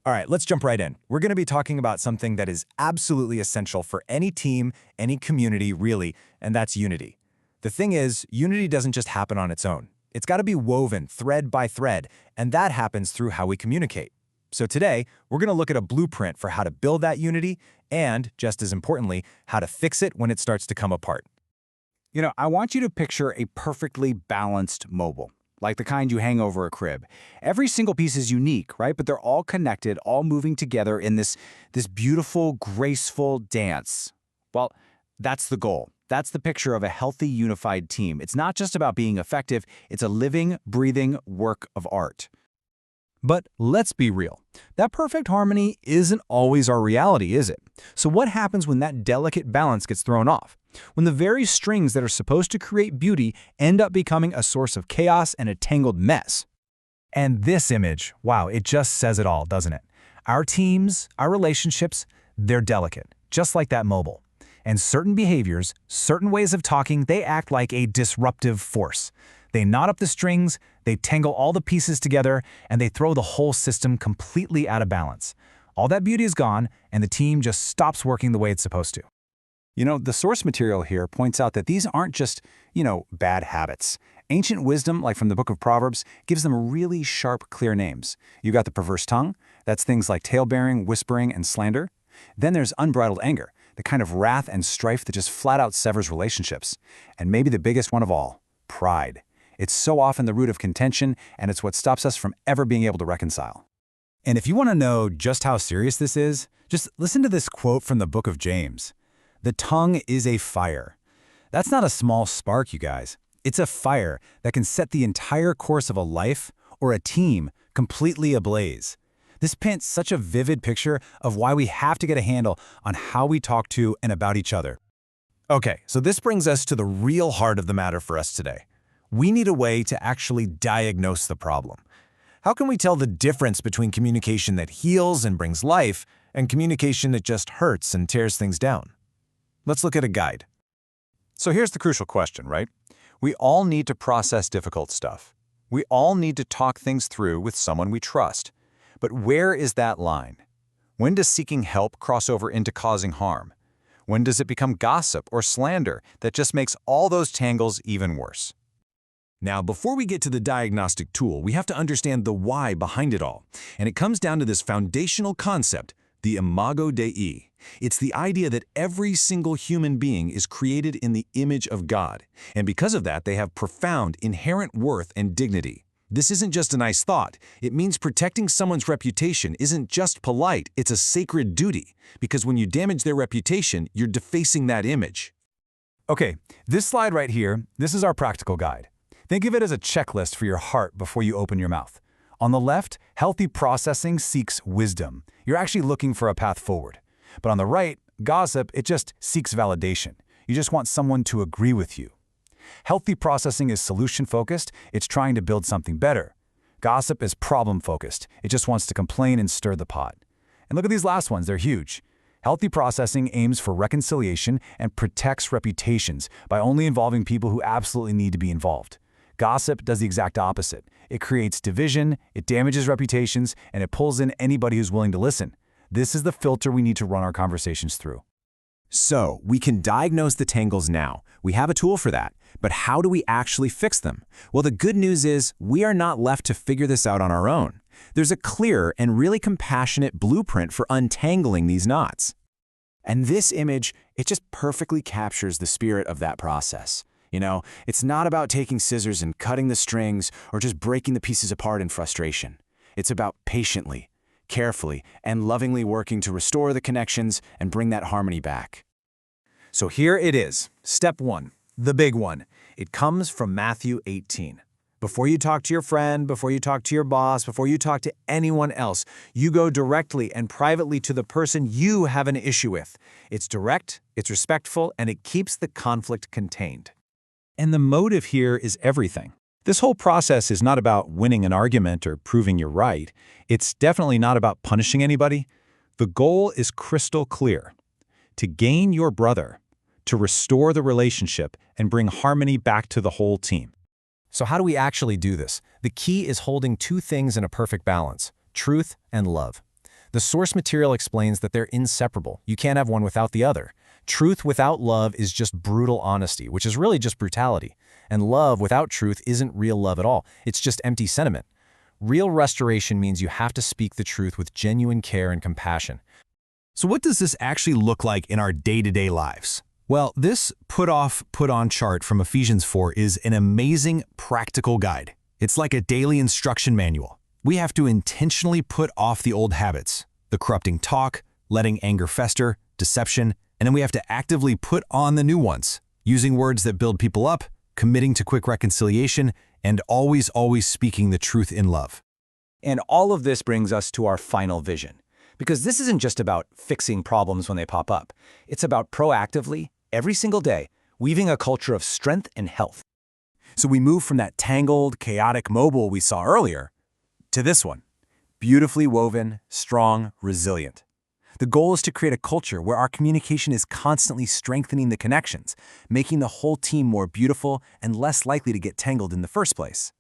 All right, let's jump right in. We're going to be talking about something that is absolutely essential for any team, any community, really, and that's unity. The thing is, unity doesn't just happen on its own. It's got to be woven thread by thread, and that happens through how we communicate. So today, we're going to look at a blueprint for how to build that unity and, just as importantly, how to fix it when it starts to come apart. I want you to picture a perfectly balanced mobile, like the kind you hang over a crib. Every single piece is unique, right? But they're all connected, all moving together in this beautiful, graceful dance. Well, that's the goal. That's the picture of a healthy, unified team. It's not just about being effective, it's a living, breathing work of art. But let's be real. That perfect harmony isn't always our reality, is it? So what happens when that delicate balance gets thrown off? When the very strings that are supposed to create beauty end up becoming a source of chaos and a tangled mess? And this image, wow, it just says it all, doesn't it? Our teams, our relationships, they're delicate, just like that mobile. And certain behaviors, certain ways of talking, they act like a disruptive force. They knot up the strings, they tangle all the pieces together, and they throw the whole system completely out of balance. All that beauty is gone, and the team just stops working the way it's supposed to. The source material here points out that these aren't just, bad habits. Ancient wisdom, like from the book of Proverbs, gives them really sharp, clear names. You got the perverse tongue, that's things like tale-bearing, whispering, and slander. Then there's unbridled anger, the kind of wrath and strife that just flat out severs relationships. And maybe the biggest one of all, pride. It's so often the root of contention, and it's what stops us from ever being able to reconcile. And if you want to know just how serious this is, just listen to this quote from the book of James. "The tongue is a fire." That's not a small spark, you guys. It's a fire that can set the entire course of a life or a team completely ablaze. This paints such a vivid picture of why we have to get a handle on how we talk to and about each other. Okay, so this brings us to the real heart of the matter for us today. We need a way to actually diagnose the problem. How can we tell the difference between communication that heals and brings life and communication that just hurts and tears things down? Let's look at a guide. So here's the crucial question, right? We all need to process difficult stuff. We all need to talk things through with someone we trust. But where is that line? When does seeking help cross over into causing harm? When does it become gossip or slander that just makes all those tangles even worse? Now, before we get to the diagnostic tool, we have to understand the why behind it all. And it comes down to this foundational concept, the imago Dei. It's the idea that every single human being is created in the image of God. And because of that, they have profound, inherent worth and dignity. This isn't just a nice thought. It means protecting someone's reputation isn't just polite, it's a sacred duty. Because when you damage their reputation, you're defacing that image. Okay, this slide right here, this is our practical guide. Think of it as a checklist for your heart before you open your mouth. On the left, healthy processing seeks wisdom. You're actually looking for a path forward. But on the right, gossip, it just seeks validation. You just want someone to agree with you. Healthy processing is solution-focused. It's trying to build something better. Gossip is problem-focused. It just wants to complain and stir the pot. And look at these last ones. They're huge. Healthy processing aims for reconciliation and protects reputations by only involving people who absolutely need to be involved. Gossip does the exact opposite. It creates division, it damages reputations, and it pulls in anybody who's willing to listen. This is the filter we need to run our conversations through. So, we can diagnose the tangles now. We have a tool for that. But how do we actually fix them? Well, the good news is we are not left to figure this out on our own. There's a clear and really compassionate blueprint for untangling these knots. And this image, it just perfectly captures the spirit of that process. It's not about taking scissors and cutting the strings or just breaking the pieces apart in frustration. It's about patiently, carefully, and lovingly working to restore the connections and bring that harmony back. So here it is, step one, the big one. It comes from Matthew 18. Before you talk to your friend, before you talk to your boss, before you talk to anyone else, you go directly and privately to the person you have an issue with. It's direct, it's respectful, and it keeps the conflict contained. And the motive here is everything. This whole process is not about winning an argument or proving you're right. It's definitely not about punishing anybody. The goal is crystal clear: to gain your brother, to restore the relationship, and bring harmony back to the whole team. So how do we actually do this? The key is holding two things in a perfect balance: truth and love. The source material explains that they're inseparable. You can't have one without the other. Truth without love is just brutal honesty, which is really just brutality. And love without truth isn't real love at all. It's just empty sentiment. Real restoration means you have to speak the truth with genuine care and compassion. So what does this actually look like in our day-to-day lives? Well, this put-off, put-on chart from Ephesians 4 is an amazing practical guide. It's like a daily instruction manual. We have to intentionally put off the old habits, the corrupting talk, letting anger fester, deception, and then we have to actively put on the new ones, using words that build people up, committing to quick reconciliation, and always speaking the truth in love. And all of this brings us to our final vision. Because this isn't just about fixing problems when they pop up. It's about proactively, every single day, weaving a culture of strength and health. So we move from that tangled, chaotic mobile we saw earlier to this one. Beautifully woven, strong, resilient. The goal is to create a culture where our communication is constantly strengthening the connections, making the whole team more beautiful and less likely to get tangled in the first place.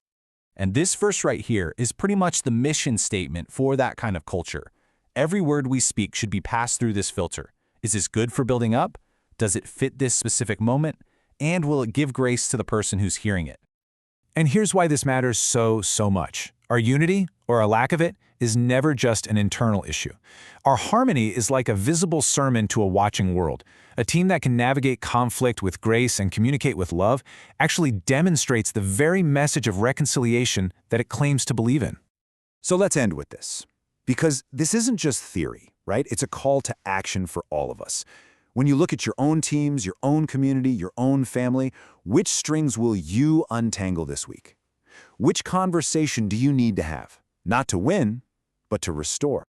And this verse right here is pretty much the mission statement for that kind of culture. Every word we speak should be passed through this filter. Is this good for building up? Does it fit this specific moment? And will it give grace to the person who's hearing it? And here's why this matters so much. Our unity, or a lack of it, is never just an internal issue. Our harmony is like a visible sermon to a watching world. A team that can navigate conflict with grace and communicate with love actually demonstrates the very message of reconciliation that it claims to believe in. So let's end with this. Because this isn't just theory, right? It's a call to action for all of us. When you look at your own teams, your own community, your own family, which strings will you untangle this week? Which conversation do you need to have? Not to win, but to restore.